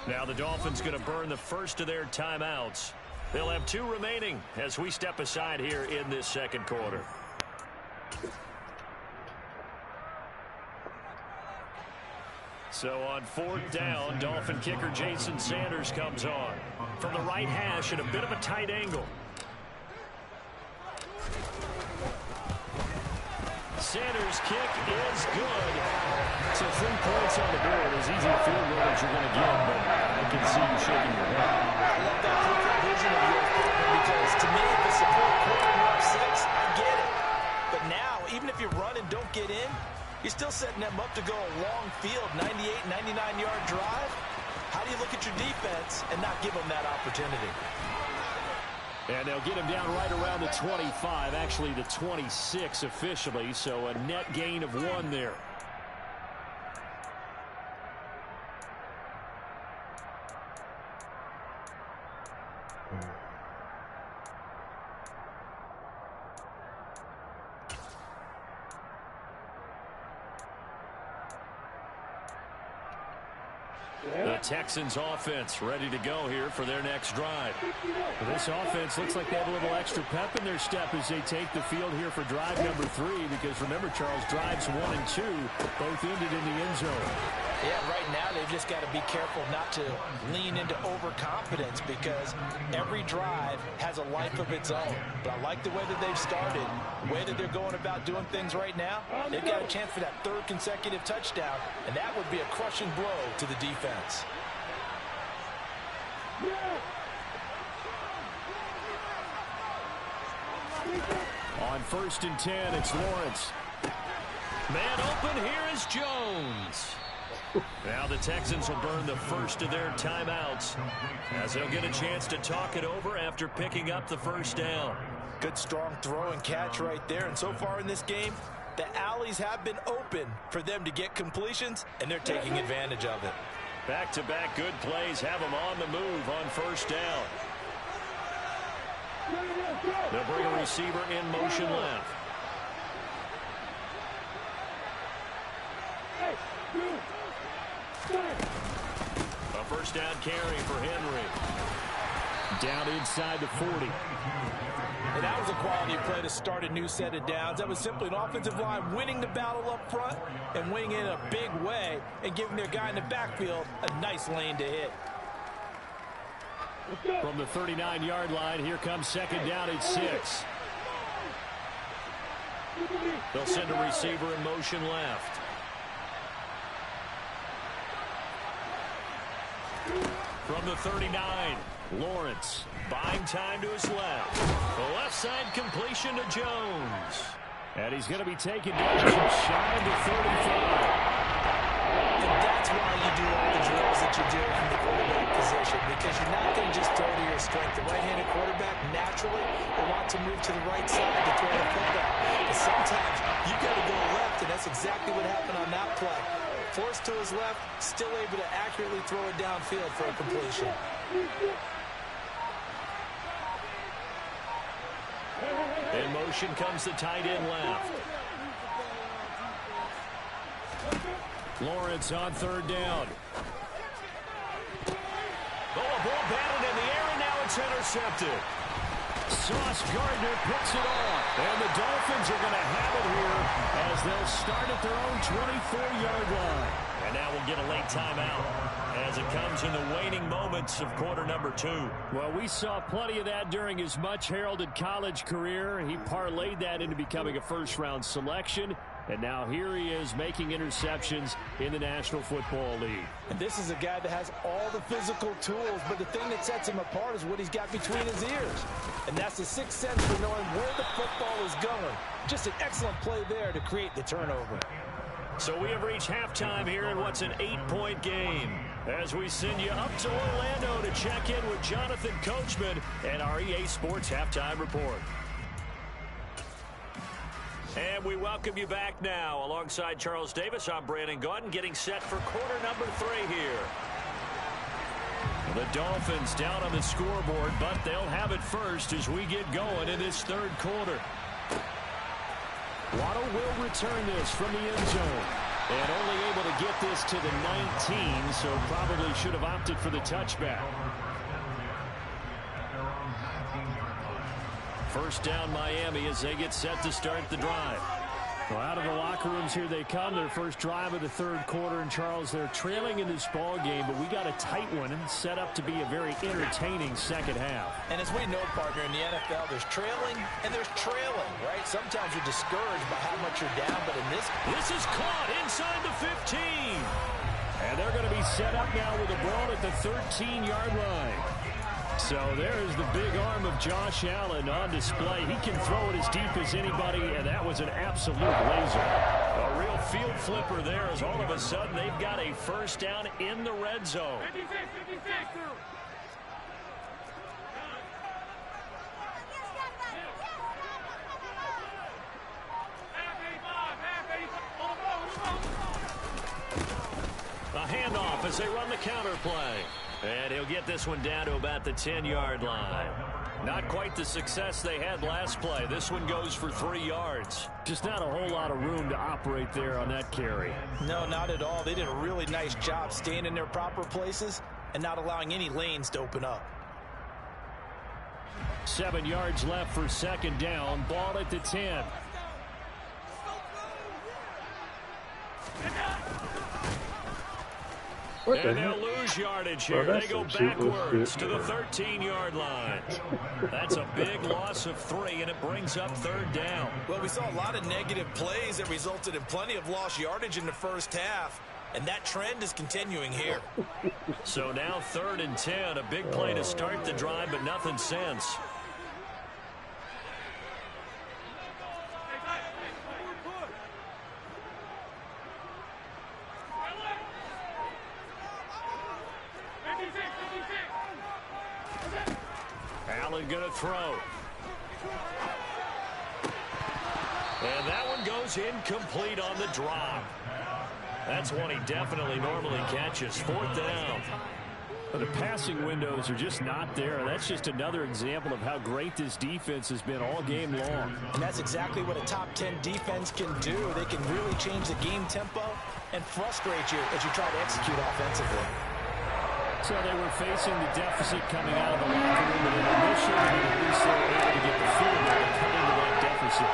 Now the Dolphins going to burn the first of their timeouts. They'll have 2 remaining as we step aside here in this second quarter. So on 4th down, Dolphin kicker Jason Sanders comes on. From the right hash at a bit of a tight angle. Sanders' kick is good. So 3 points on the board. As easy a field goal as you're going to get, but I can see you shaking your head. I love that perfect vision of yours, because to me, if it's a fourth quarter and you're up 6, I get it. But now, even if you run and don't get in, you're still setting them up to go a long field, 98, 99-yard drive. How do you look at your defense and not give them that opportunity? And they'll get him down right around the 25, actually the 26 officially, so a net gain of 1 there. The Texans offense ready to go here for their next drive. This offense looks like they have a little extra pep in their step as they take the field here for drive number 3, because remember, Charles, drives 1 and 2 both ended in the end zone. Yeah, right now they've just got to be careful not to lean into overconfidence, because every drive has a life of its own. But I like the way that they've started, the way that they're going about doing things right now. They've got a chance for that 3rd consecutive touchdown, and that would be a crushing blow to the defense. On 1st and 10, it's Lawrence. Man open, here is Jones. Now the Texans will burn the first of their timeouts as they'll get a chance to talk it over after picking up the 1st down. Good strong throw and catch right there. And so far in this game, the alleys have been open for them to get completions, and they're taking advantage of it. Back-to-back good plays have them on the move on 1st down. They'll bring a receiver in motion left. A 1st down carry for Henry. Down inside the 40. And that was a quality play to start a new set of downs. That was simply an offensive line winning the battle up front and winning in a big way and giving their guy in the backfield a nice lane to hit. From the 39-yard line, here comes 2nd down at 6. They'll send a receiver in motion left. From the 39, Lawrence buying time to his left. The left side completion to Jones. And he's going to be taken down just shy of the 35. And that's why you do all the drills that you do from the quarterback position, because you're not going to just throw to your strength. The right-handed quarterback naturally will want to move to the right side to throw the football. But sometimes you got to go left, and that's exactly what happened on that play. Forced to his left, still able to accurately throw it downfield for a completion. In motion comes the tight end left. Lawrence on 3rd down. Oh, a ball batted in the air, and now it's intercepted. Sauce Gardner picks it off. And the Dolphins are going to have it here as they'll start at their own 24-yard line. And now we'll get a late timeout as it comes in the waning moments of quarter number 2. Well, we saw plenty of that during his much-heralded college career. He parlayed that into becoming a first-round selection. And now here he is making interceptions in the National Football League. And this is a guy that has all the physical tools, but the thing that sets him apart is what he's got between his ears. And that's the sixth sense for knowing where the football is going. Just an excellent play there to create the turnover. So we have reached halftime here in what's an 8-point game, as we send you up to Orlando to check in with Jonathan Coachman and our EA Sports Halftime Report. And we welcome you back now. Alongside Charles Davis, I'm Brandon Gaudin, getting set for quarter number 3 here. The Dolphins down on the scoreboard, but they'll have it first as we get going in this 3rd quarter. Waddle will return this from the end zone. And only able to get this to the 19, so probably should have opted for the touchback. First down Miami as they get set to start the drive. Well, out of the locker rooms here they come. Their first drive of the third quarter. And, Charles, they're trailing in this ball game, but we got a tight one and set up to be a very entertaining second half. And as we know, partner, in the NFL, there's trailing and there's trailing, right? Sometimes you're discouraged by how much you're down, but in this is caught inside the 15. And they're going to be set up now with the ball at the 13-yard line. So there's the big arm of Josh Allen on display. He can throw it as deep as anybody, and that was an absolute laser. A real field flipper there as all of a sudden they've got a first down in the red zone. 56. A handoff as they run the counter play. And he'll get this one down to about the 10-yard line. Not quite the success they had last play. This one goes for 3 yards. Just not a whole lot of room to operate there on that carry. No, not at all. They did a really nice job staying in their proper places and not allowing any lanes to open up. 7 yards left for second down. Ball at the 10. And they'll lose yardage here. They go backwards to the 13-yard line. That's a big loss of 3, and it brings up third down. Well, we saw a lot of negative plays that resulted in plenty of lost yardage in the first half, and that trend is continuing here. So now 3rd and 10, a big play to start the drive, but nothing since. Allen going to throw. And that one goes incomplete on the drop. That's one he definitely normally catches. 4th down. But the passing windows are just not there. That's just another example of how great this defense has been all game long. And that's exactly what a top 10 defense can do. They can really change the game tempo and frustrate you as you try to execute offensively. So they were facing the deficit coming out of the locker room, but initially, at least they were able to get the field goal and cut into that deficit.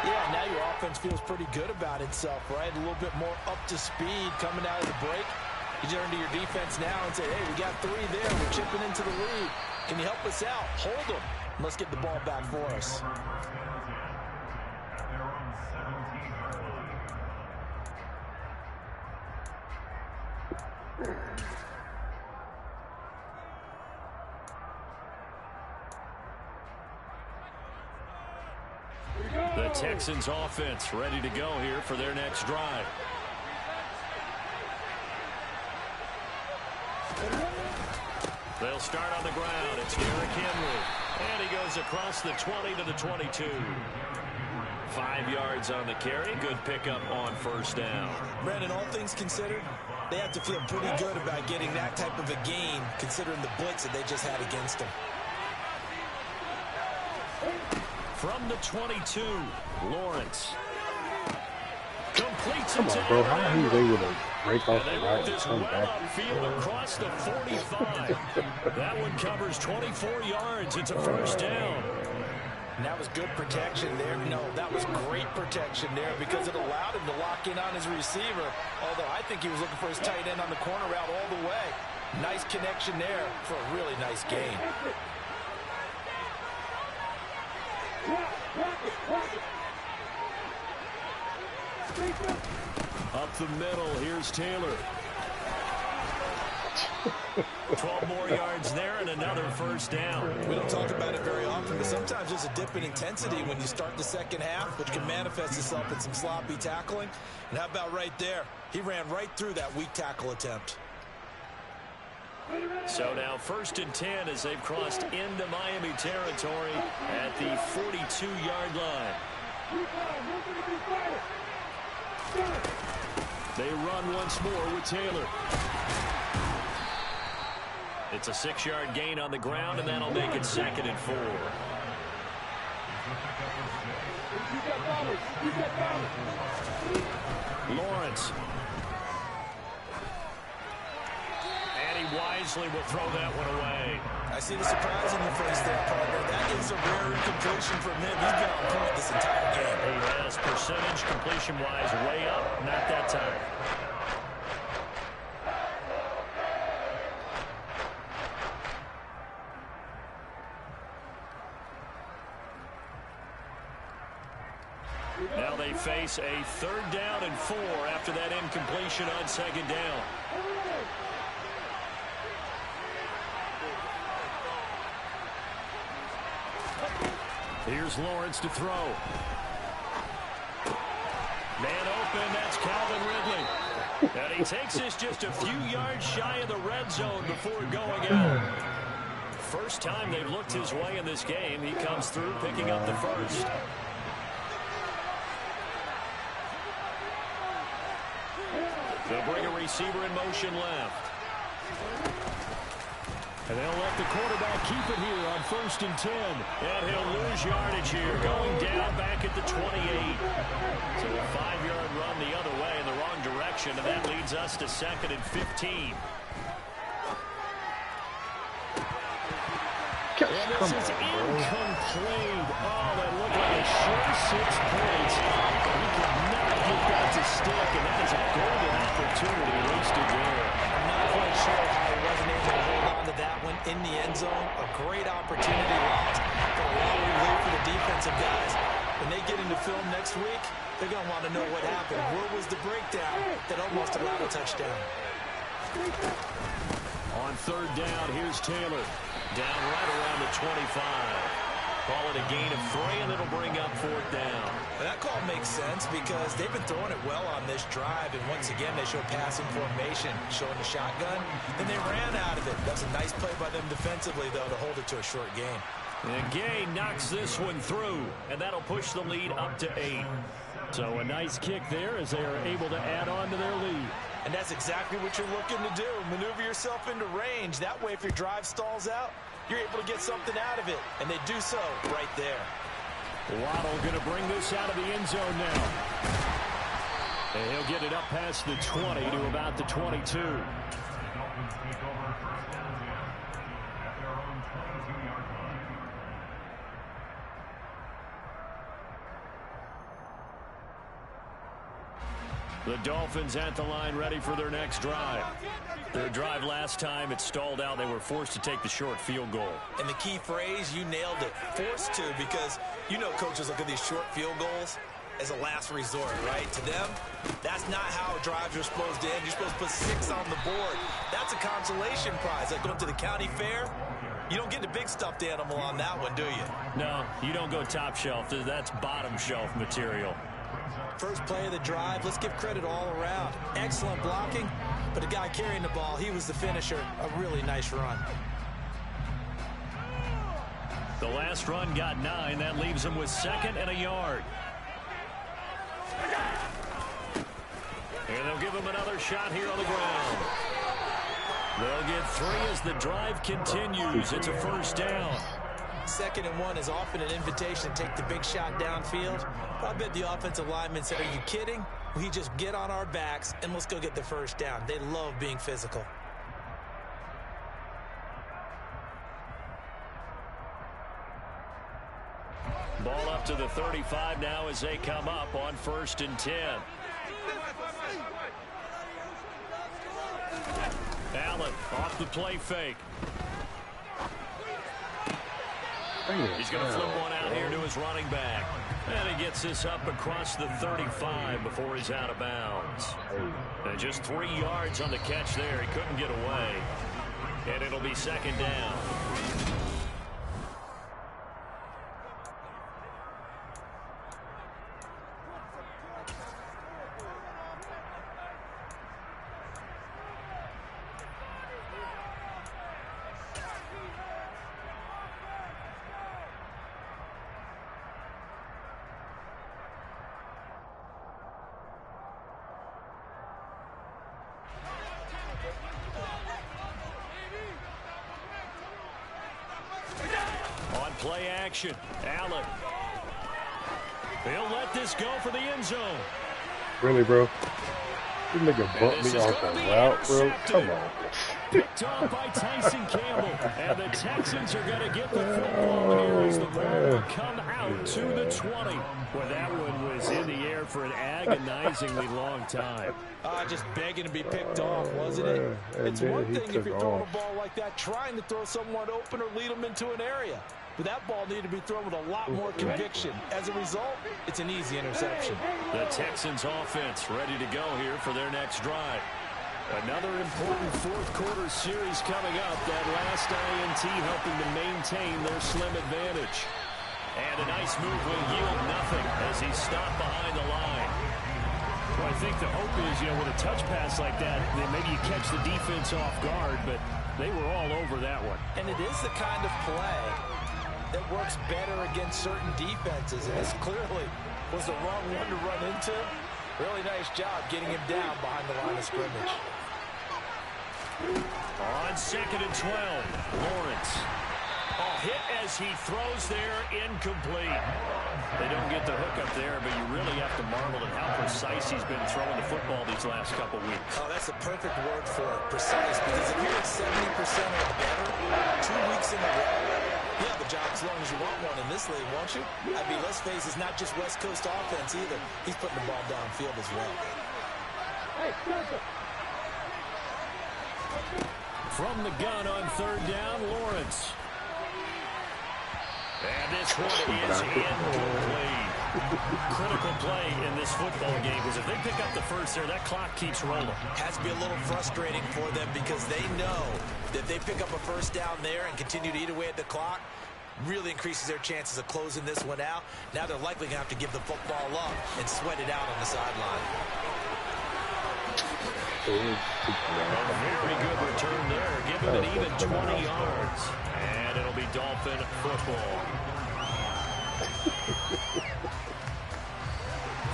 Yeah, now your offense feels pretty good about itself, right? A little bit more up to speed coming out of the break. You turn to your defense now and say, hey, we got 3 there. We're chipping into the lead. Can you help us out? Hold them. Let's get the ball back for us. The Texans offense ready to go here for their next drive. They'll start on the ground. It's Derrick Henry. And he goes across the 20 to the 22. 5 yards on the carry. Good pickup on first down. Brandon, all things considered, they have to feel pretty good about getting that type of a gain, considering the blitz that they just had against them. From the 22, Lawrence. Completes Come on, bro. How are he able to break off the route and come back? Upfield across the 45. That one covers 24 yards. It's a first down. And that was good protection there. No, that was great protection there because it allowed him to lock in on his receiver. Although I think he was looking for his tight end on the corner route all the way. Nice connection there for a really nice gain. Up the middle, here's Taylor. 12 more yards there and another first down. We don't talk about it very often, but sometimes there's a dip in intensity when you start the second half, which can manifest itself in some sloppy tackling. And how about right there? He ran right through that weak tackle attempt. So now 1st and 10 as they've crossed into Miami territory at the 42-yard line. They run once more with Taylor. It's a 6-yard gain on the ground, and that'll make it 2nd and 4. Lawrence wisely will throw that one away. I see the surprise in your face there, partner. That is a rare incompletion from him. He's been on point this entire game. He has. Percentage completion-wise way up. Not that time. Now they face a 3rd down and 4 after that incompletion on 2nd down. Here's Lawrence to throw. Man open, that's Calvin Ridley. And he takes this just a few yards shy of the red zone before going out. First time they've looked his way in this game. He comes through picking up the first. They'll bring a receiver in motion left. And they'll let the quarterback keep it here on 1st and 10. And he'll lose yardage here, going down back at the 28. So a 5-yard run the other way in the wrong direction, and that leads us to 2nd and 15. And this is incomplete. Oh, that looked like a sure 6 points. He could not get that to stick, and that is a golden opportunity wasted there. I'm not quite sure how he wasn't able to hold on to that one in the end zone. A great opportunity lost, but a lot of relief for the defensive guys. When they get into film next week, they're going to want to know what happened. Where was the breakdown that almost allowed a touchdown? On 3rd down, here's Taylor. Down right around the 25. Call it a gain of 3, and it'll bring up 4th down. Well, that call makes sense because they've been throwing it well on this drive, and once again they show passing formation, showing the shotgun. Then they ran out of it. That's a nice play by them defensively, though, to hold it to a short gain. And Gay knocks this one through, and that'll push the lead up to 8. So a nice kick there as they are able to add on to their lead. And that's exactly what you're looking to do. Maneuver yourself into range. That way, if your drive stalls out, you're able to get something out of it. And they do so right there. Waddle going to bring this out of the end zone now. And he'll get it up past the 20 to about the 22. The Dolphins at the line ready for their next drive. Their drive last time, it stalled out. They were forced to take the short field goal. And the key phrase, you nailed it. Forced to, because you know coaches look at these short field goals as a last resort, right? To them, that's not how drives are supposed to end. You're supposed to put 6 on the board. That's a consolation prize. Like going to the county fair, you don't get the big stuffed animal on that one, do you? No, you don't go top shelf. That's bottom shelf material. First play of the drive, let's give credit all around. Excellent blocking, but the guy carrying the ball, he was the finisher. A really nice run. The last run got 9. That leaves him with 2nd and a yard. And they'll give him another shot here on the ground. They'll get 3 as the drive continues. It's a 1st down. 2nd and 1 is often an invitation to take the big shot downfield. But I bet the offensive lineman said, are you kidding? We just get on our backs and let's go get the 1st down. They love being physical. Ball up to the 35 now as they come up on 1st and 10. Allen off the play fake. He's going to flip one out here to his running back. And he gets this up across the 35 before he's out of bounds. And just 3 yards on the catch there. He couldn't get away. And it'll be 2nd down. Play action. Allen. He'll let this go for the end zone. Really, bro? This nigga bumped me off the route, bro. Come on. Picked off by Tyson Campbell. And the Texans are going to get the football here as the ball will come out to the 20. Well, that one was in the air for an agonizingly long time. Just begging to be picked off, wasn't it? It's one thing if you're throwing a ball like that, trying to throw someone open or lead them into an area. But that ball needed to be thrown with a lot more conviction. As a result, it's an easy interception. The Texans offense ready to go here for their next drive. Another important fourth quarter series coming up. That last INT helping to maintain their slim advantage. And a nice move will yield nothing as he's stopped behind the line. Well, I think the hope is, with a touch pass like that, then maybe you catch the defense off guard, but they were all over that one. And it is the kind of play that works better against certain defenses, and this clearly was the wrong one to run into. Really nice job getting him down behind the line of scrimmage. On 2nd and 12, Lawrence. Hit as he throws there, incomplete. They don't get the hook up there, but you really have to marvel at how precise he's been throwing the football these last couple weeks. Oh, that's the perfect word for it, precise, because if you're at 70% or better 2 weeks in a row, you have a job as long as you want one in this league, won't you? I mean, let's face it, it's not just West Coast offense either. He's putting the ball downfield as well. From the gun on 3rd down, Lawrence. And this one is incomplete. Critical play in this football game because if they pick up the first there, that clock keeps rolling. Has to be a little frustrating for them because they know that if they pick up a first down there and continue to eat away at the clock, really increases their chances of closing this one out. Now they're likely going to have to give the football up and sweat it out on the sideline. A very good return there, giving it even 20 yards. And it'll be Dolphin football.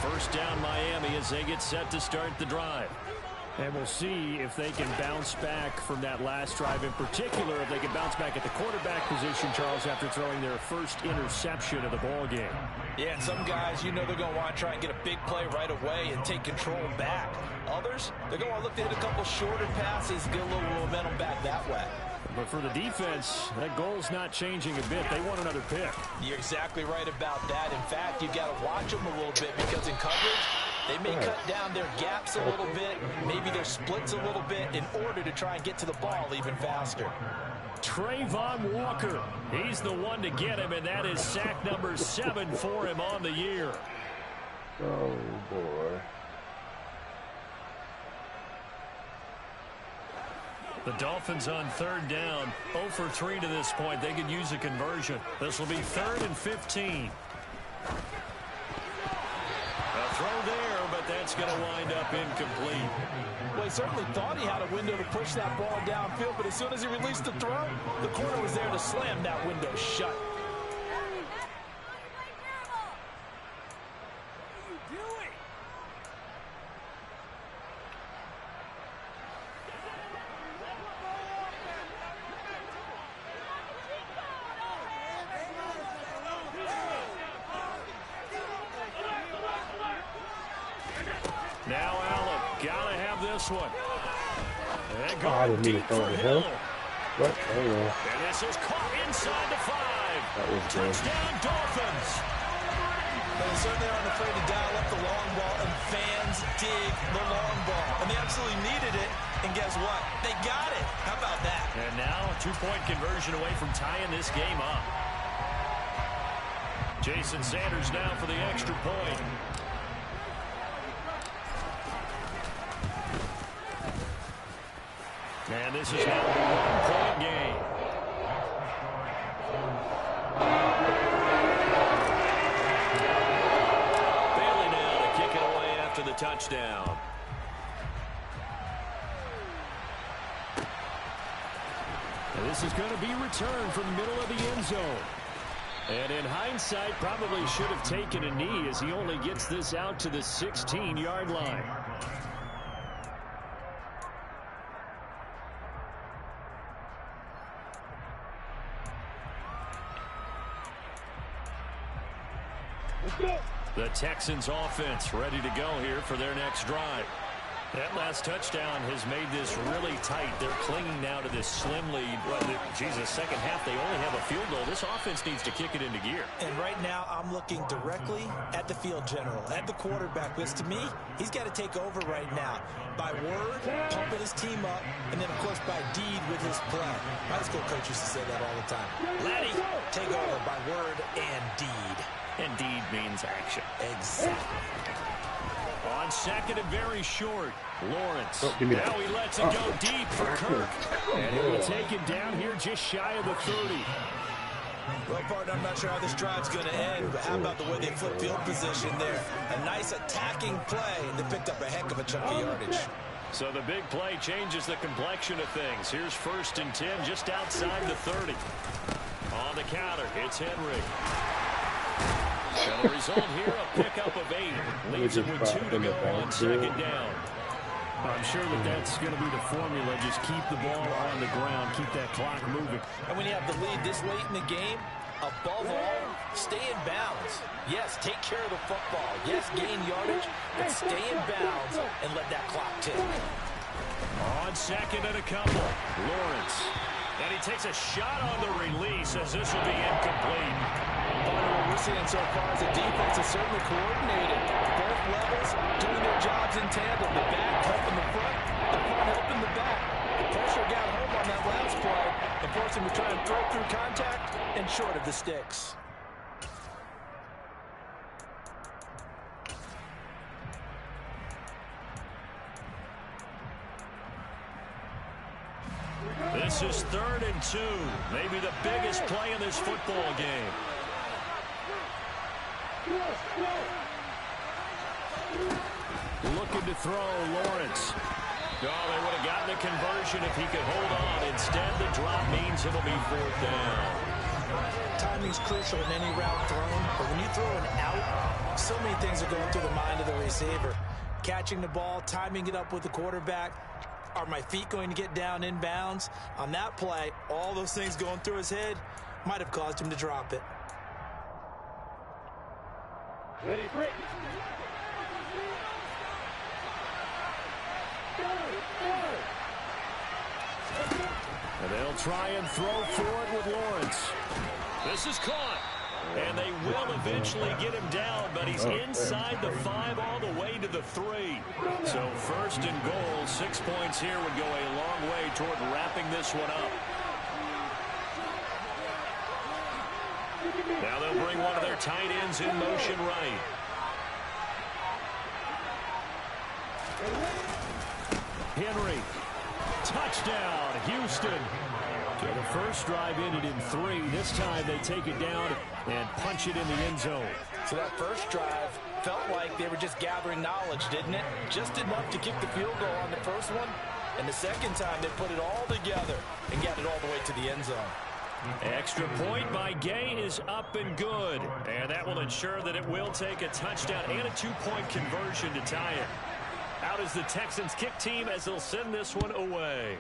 First down Miami as they get set to start the drive. And we'll see if they can bounce back from that last drive, in particular if they can bounce back at the quarterback position, Charles, after throwing their first interception of the ball game. Yeah, and some guys, they're going to want to try and get a big play right away and take control back. Others, they're going to look to hit a couple shorter passes, get a little momentum back that way. But for the defense, that goal's not changing a bit. They want another pick. You're exactly right about that. In fact, you got to watch them a little bit because in coverage, they may cut down their gaps a little bit, maybe their splits a little bit in order to try and get to the ball even faster. Trayvon Walker, he's the one to get him, and that is sack number 7 for him on the year. Oh, boy. The Dolphins on 3rd down, 0 for 3 to this point. They could use a conversion. This will be 3rd and 15. A throw there, but that's going to wind up incomplete. Well, he certainly thought he had a window to push that ball downfield, but as soon as he released the throw, the corner was there to slam that window shut. Now Allen, gotta have this one. I didn't mean to throw it to him. What? Oh, yeah. And this is caught inside the 5. That was good. Touchdown, Dolphins. They certainly aren't afraid to dial up the long ball, and fans dig the long ball. And they absolutely needed it, and guess what? They got it. How about that? And now a 2-point conversion away from tying this game up. Jason Sanders now for the extra point. And this is now a 1-point game. Bailey now to kick it away after the touchdown. And this is going to be returned from the middle of the end zone. And in hindsight, probably should have taken a knee as he only gets this out to the 16-yard line. The Texans offense ready to go here for their next drive. That last touchdown has made this really tight. They're clinging now to this slim lead. Well, Jesus, second half, they only have a field goal. This offense needs to kick it into gear. And right now, I'm looking directly at the field general, at the quarterback. Because to me, he's got to take over right now. By word, pumping his team up, and then, of course, by deed with his play. My high school coach used to say that all the time. Letty, take over by word and deed. And deed means action. Exactly. On second and very short, Lawrence. Oh, give me that. Now he lets it go deep for Kirk. And he'll be taken down here just shy of the 30. Well, partner, I'm not sure how this drive's going to end, but how about the way they flip field position there? A nice attacking play, and they picked up a heck of a chunk of yardage. So the big play changes the complexion of things. Here's 1st and 10 just outside the 30. On the counter, it's Henry. And the result here, a pickup of 8. Leaves it with 2 to go on second down. I'm sure that's going to be the formula. Just keep the ball on the ground. Keep that clock moving. And when you have the lead this late in the game, above all, stay in bounds. Yes, take care of the football. Yes, gain yardage, but stay in bounds and let that clock tick. On second and a couple, Lawrence. And he takes a shot on the release as this will be incomplete. What we're seeing so far is the defense is certainly coordinated. Both levels doing their jobs in tandem. The back helping the front helping the back. The pressure got home on that last play and forced him to try and throw through contact and short of the sticks. This is 3rd and 2. Maybe the biggest play in this football game. Looking to throw, Lawrence. Oh, they would have gotten the conversion if he could hold on. Instead, the drop means it'll be 4th down. Timing's crucial in any route thrown, but when you throw an out, so many things are going through the mind of the receiver. Catching the ball, timing it up with the quarterback. Are my feet going to get down in bounds? On that play, all those things going through his head might have caused him to drop it. Ready, break. And they'll try and throw for it with Lawrence. This is caught. And they will eventually get him down, but he's inside the 5 all the way to the 3. So 1st and goal, 6 points here would go a long way toward wrapping this one up. Now they'll bring one of their tight ends in motion right. Henry. Touchdown, Houston. So the first drive ended in 3. This time they take it down and punch it in the end zone. So that first drive felt like they were just gathering knowledge, didn't it? Just enough to kick the field goal on the first one. And the second time they put it all together and got it all the way to the end zone. Extra point by Gay is up and good. And that will ensure that it will take a touchdown and a 2-point conversion to tie it. Out is the Texans kick team as they'll send this one away.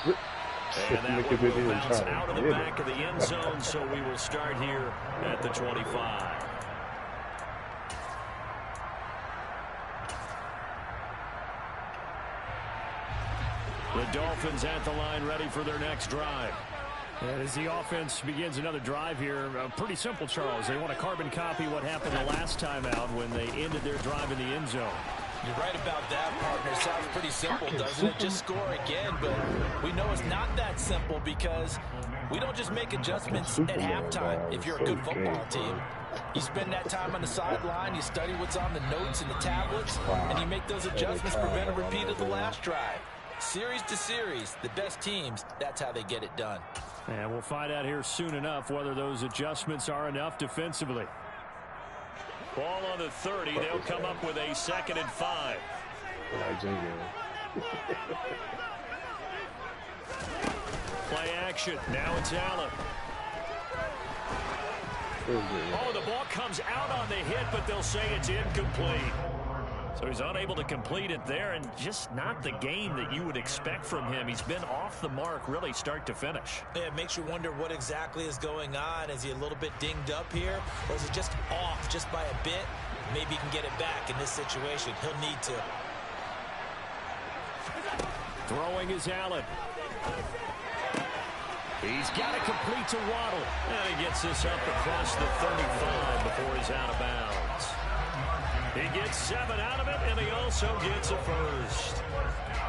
And that one will bounce out of the back of the end zone, so we will start here at the 25. The Dolphins at the line, ready for their next drive. And as the offense begins another drive here, pretty simple, Charles. They want to carbon copy what happened the last time out when they ended their drive in the end zone. You're right about that, partner. Sounds pretty simple, doesn't it? Just score again, but we know it's not that simple because we don't just make adjustments at halftime if you're a good football team. You spend that time on the sideline, you study what's on the notes and the tablets, and you make those adjustments to prevent a repeat of the last drive. Series to series, the best teams, that's how they get it done. And we'll find out here soon enough whether those adjustments are enough defensively. Ball on the 30. They'll come up with a 2nd and 5. Play action. Now it's Allen. Oh, the ball comes out on the hit, but they'll say it's incomplete. So he's unable to complete it there, and just not the game that you would expect from him. He's been off the mark really start to finish. Yeah, it makes you wonder what exactly is going on. Is he a little bit dinged up here, or is it just off just by a bit? Maybe he can get it back in this situation. He'll need to. Throwing is Allen. He's got to complete to Waddle. And he gets this up across the 35 before he's out of bounds. He gets 7 out of it, and he also gets a first.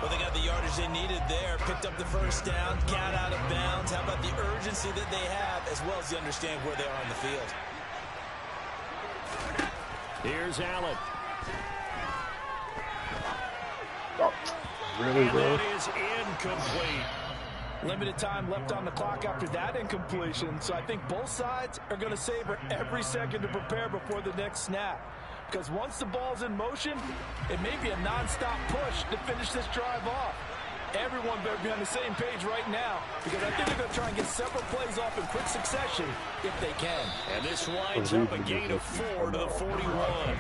Well, they got the yardage they needed there. Picked up the first down, got out of bounds. How about the urgency that they have, as well as you understand where they are on the field. Here's Allen. Oh, really, and bro? that is incomplete. Limited time left on the clock after that incompletion, so I think both sides are going to savor every second to prepare before the next snap. Because once the ball's in motion, it may be a nonstop push to finish this drive off. Everyone better be on the same page right now, because I think they're going to try and get several plays off in quick succession if they can. And this winds up a gain of 4 to the 41.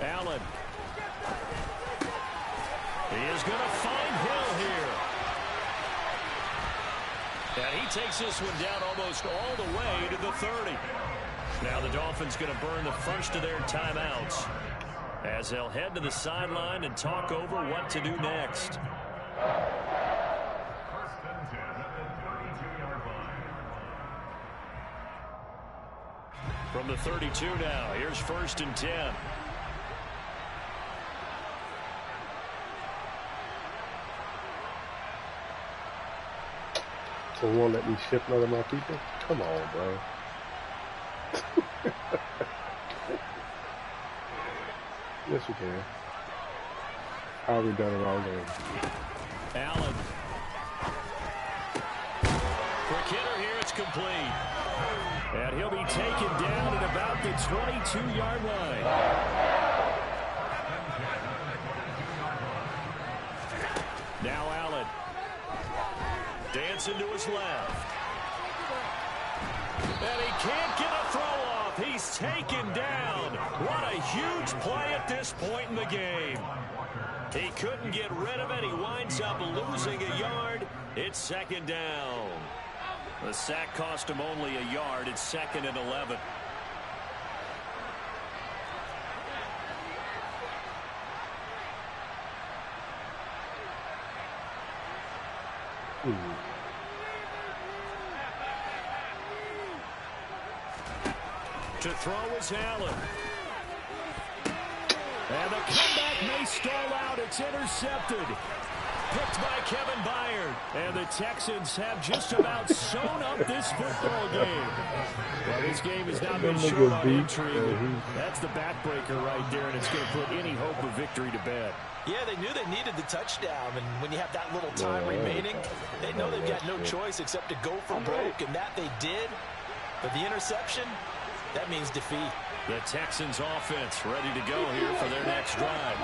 Allen. He is going to find Hill here. And he takes this one down almost all the way to the 30. Now the Dolphins going to burn the first of their timeouts as they'll head to the sideline and talk over what to do next. From the 32 now, here's 1st and 10. So you won't let me ship none of my people? Come on, bro. Yes, you can. How we done it all game? Allen. For Kidder here, it's complete. And he'll be taken down at about the 22-yard line. Now Allen. Dancing to his left. And he can't get a throw off. He's taken down. What a huge play at this point in the game. He couldn't get rid of it. He winds up losing a yard. It's 2nd down. The sack cost him only a yard. It's 2nd and 11. To throw is Allen. And the comeback may stall out. It's intercepted. Picked by Kevin Byard. And the Texans have just about sewn up this football game. Well, this game has now been short on intrigue. That's the backbreaker right there, and it's going to put any hope of victory to bed. Yeah, they knew they needed the touchdown, and when you have that little time remaining, they know they've got no choice except to go for broke, and that they did. But the interception, that means defeat. The Texans offense ready to go here for their next drive.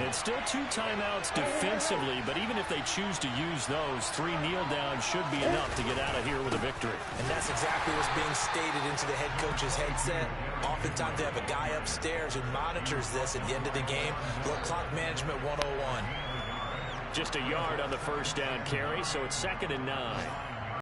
It's still 2 timeouts defensively, but even if they choose to use those, 3 kneel downs should be enough to get out of here with a victory. And that's exactly what's being stated into the head coach's headset. Oftentimes they have a guy upstairs who monitors this at the end of the game. Look, clock management 101. Just a yard on the first down carry, so it's 2nd and 9.